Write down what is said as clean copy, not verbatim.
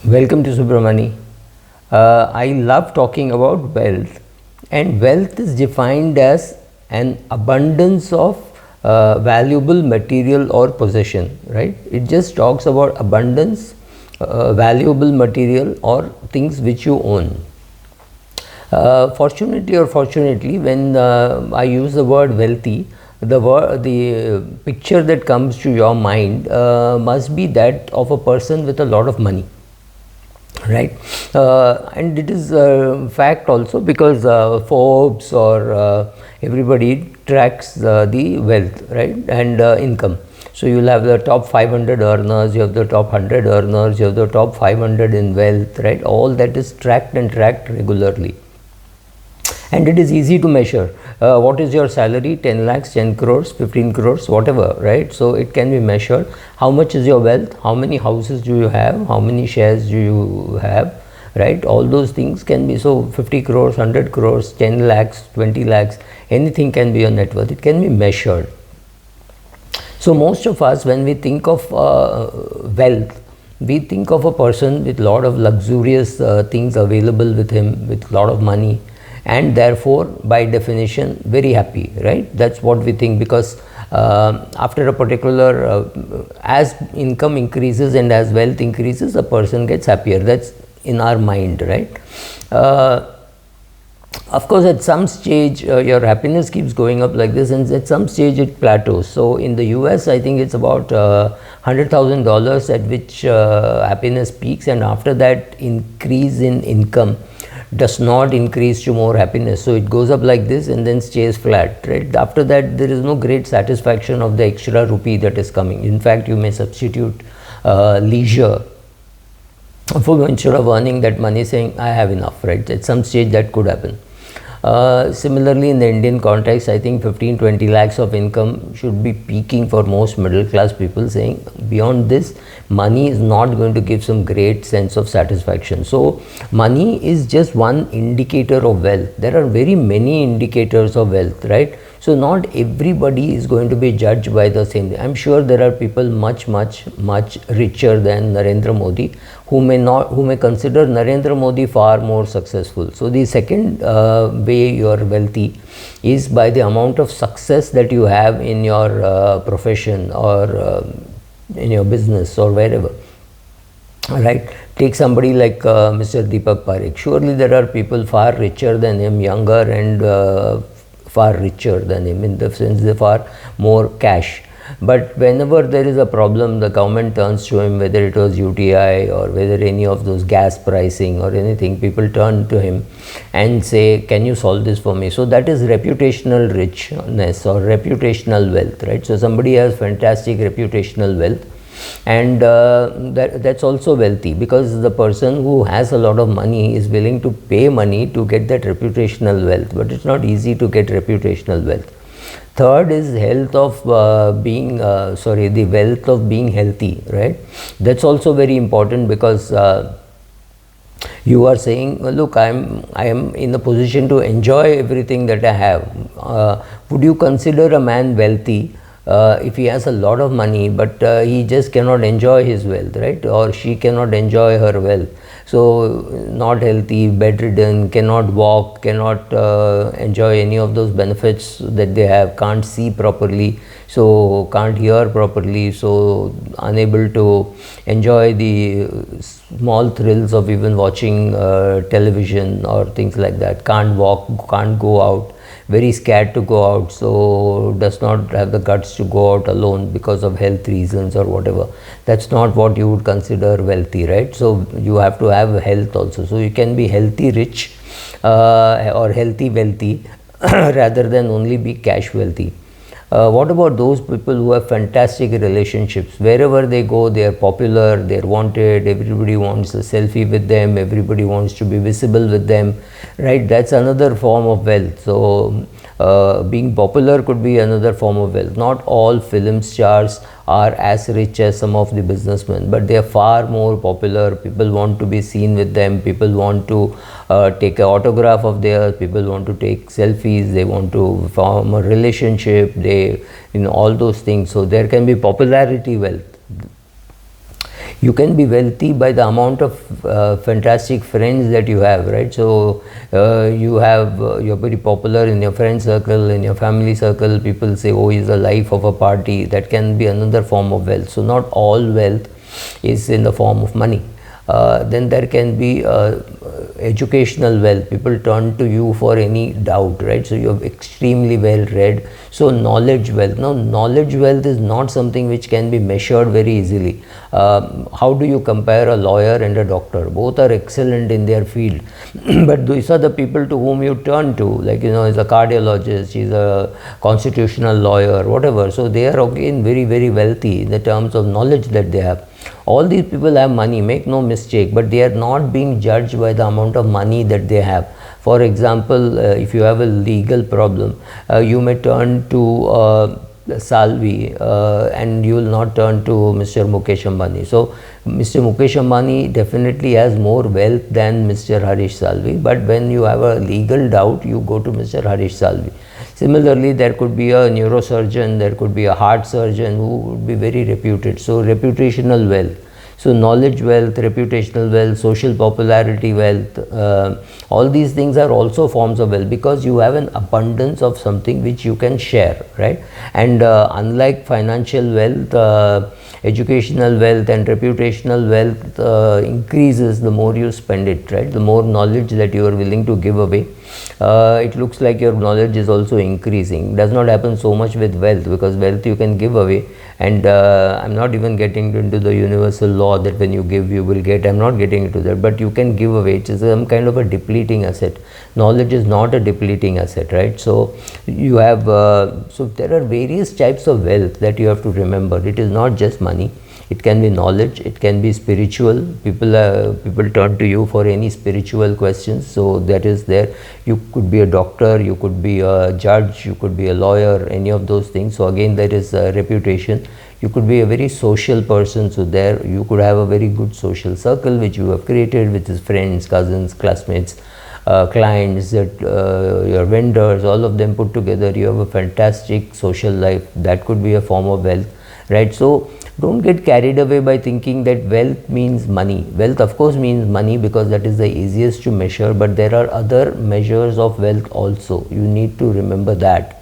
Welcome to Subramani. I love talking about wealth, and wealth is defined as an abundance of valuable material or possession, right? It just talks about abundance, valuable material or things which you own. Fortunately or fortunately, when I use the word wealthy, the picture that comes to your mind must be that of a person with a lot of money, right? And it is a fact also, because Forbes or everybody tracks the wealth, right, and income. So you will have the top 500 earners, you have the top 100 earners, you have the top 500 in wealth, right? All that is tracked and tracked regularly, and it is easy to measure. What is your salary? 10 lakhs, 10 crores, 15 crores, whatever, right? So it can be measured. How much is your wealth? How many houses do you have? How many shares do you have? Right? All those things can be. So 50 crores, 100 crores, 10 lakhs, 20 lakhs, anything can be your net worth. It can be measured. So most of us, when we think of wealth, we think of a person with a lot of luxurious things available with him, with a lot of money, and therefore by definition very happy, right? That's what we think, because after a particular as income increases and as wealth increases, a person gets happier. That's in our mind, right? Of course, at some stage your happiness keeps going up like this, and at some stage it plateaus. So in the US, I think it's about $100,000 at which happiness peaks, and after that increase in income does not increase to more happiness. So it goes up like this and then stays flat, right? After that, there is no great satisfaction of the extra rupee that is coming. In fact, you may substitute leisure for, instead of earning that money, saying I have enough, right? At some stage that could happen. Similarly, in the Indian context, I think 15-20 lakhs of income should be peaking for most middle class people, saying beyond this, money is not going to give some great sense of satisfaction. So money is just one indicator of wealth. There are very many indicators of wealth, right? So not everybody is going to be judged by the same thing. I'm sure there are people much richer than Narendra Modi who may consider Narendra Modi far more successful. So the second way you are wealthy is by the amount of success that you have in your profession or in your business or wherever. Right, take somebody like Mr. Deepak Parekh. Surely there are people far richer than him, younger and far richer than him, in the sense they far more cash. But whenever there is a problem, the government turns to him, whether it was UTI or whether any of those gas pricing or anything, people turn to him and say, can you solve this for me? So that is reputational richness or reputational wealth, right? So somebody has fantastic reputational wealth, and that's also wealthy, because the person who has a lot of money is willing to pay money to get that reputational wealth, but it's not easy to get reputational wealth. Third is health of the wealth of being healthy, right? That's also very important, because you are saying, look, I am in a position to enjoy everything that I have. Would you consider a man wealthy if he has a lot of money, but he just cannot enjoy his wealth, right? Or she cannot enjoy her wealth? So not healthy, bedridden, cannot walk, cannot enjoy any of those benefits that they have, can't see properly, so can't hear properly, so unable to enjoy the small thrills of even watching television or things like that, can't walk, can't go out, very scared to go out, so does not have the guts to go out alone because of health reasons or whatever. That's not what you would consider wealthy, right? So you have to have health also. So you can be healthy rich or healthy wealthy rather than only be cash wealthy. What about those people who have fantastic relationships? Wherever they go, they are popular, they are wanted, everybody wants a selfie with them, everybody wants to be visible with them, right? That's another form of wealth. So being popular could be another form of wealth. Not all film stars are as rich as some of the businessmen, but they are far more popular. People want to be seen with them, people want to take an autograph of theirs, people want to take selfies, they want to form a relationship, all those things. So there can be popularity wealth. You can be wealthy by the amount of fantastic friends that you have, right? So you're very popular in your friend circle, in your family circle. People say, oh, he's the life of a party. That can be another form of wealth. So not all wealth is in the form of money. Then there can be educational wealth. People turn to you for any doubt, right? So you're extremely well read. So knowledge wealth. Now knowledge wealth is not something which can be measured very easily. How do you compare a lawyer and a doctor? Both are excellent in their field, but these are the people to whom you turn to, like, is a cardiologist, he's a constitutional lawyer, whatever. So they are again very, very wealthy in the terms of knowledge that they have. All these people have money, make no mistake, but they are not being judged by the amount of money that they have. For example, if you have a legal problem, you may turn to Salvi and you will not turn to Mr. Mukesh Ambani. So Mr. Mukesh Ambani definitely has more wealth than Mr. Harish Salvi, but when you have a legal doubt, you go to Mr. Harish Salvi. Similarly, there could be a neurosurgeon, there could be a heart surgeon who would be very reputed. So reputational wealth. So knowledge wealth, reputational wealth, social popularity wealth, all these things are also forms of wealth, because you have an abundance of something which you can share, right? And unlike financial wealth, educational wealth and reputational wealth increases the more you spend it, right? The more knowledge that you are willing to give away, it looks like your knowledge is also increasing. It does not happen so much with wealth, because wealth you can give away, and I'm not even getting into the universal law that when you give you will get. I'm not getting into that, but you can give away. It is some kind of a depleting asset. Knowledge is not a depleting asset, right? So you have so there are various types of wealth that you have to remember. It is not just money. It can be knowledge, it can be spiritual. People turn to you for any spiritual questions, so that is there. You could be a doctor, you could be a judge, you could be a lawyer, any of those things. So again, there is reputation. You could be a very social person, so there you could have a very good social circle which you have created with his friends, cousins, classmates, clients, your vendors, all of them put together. You have a fantastic social life. That could be a form of wealth, right? So don't get carried away by thinking that wealth means money. Wealth of course means money, because that is the easiest to measure, but there are other measures of wealth also. You need to remember that.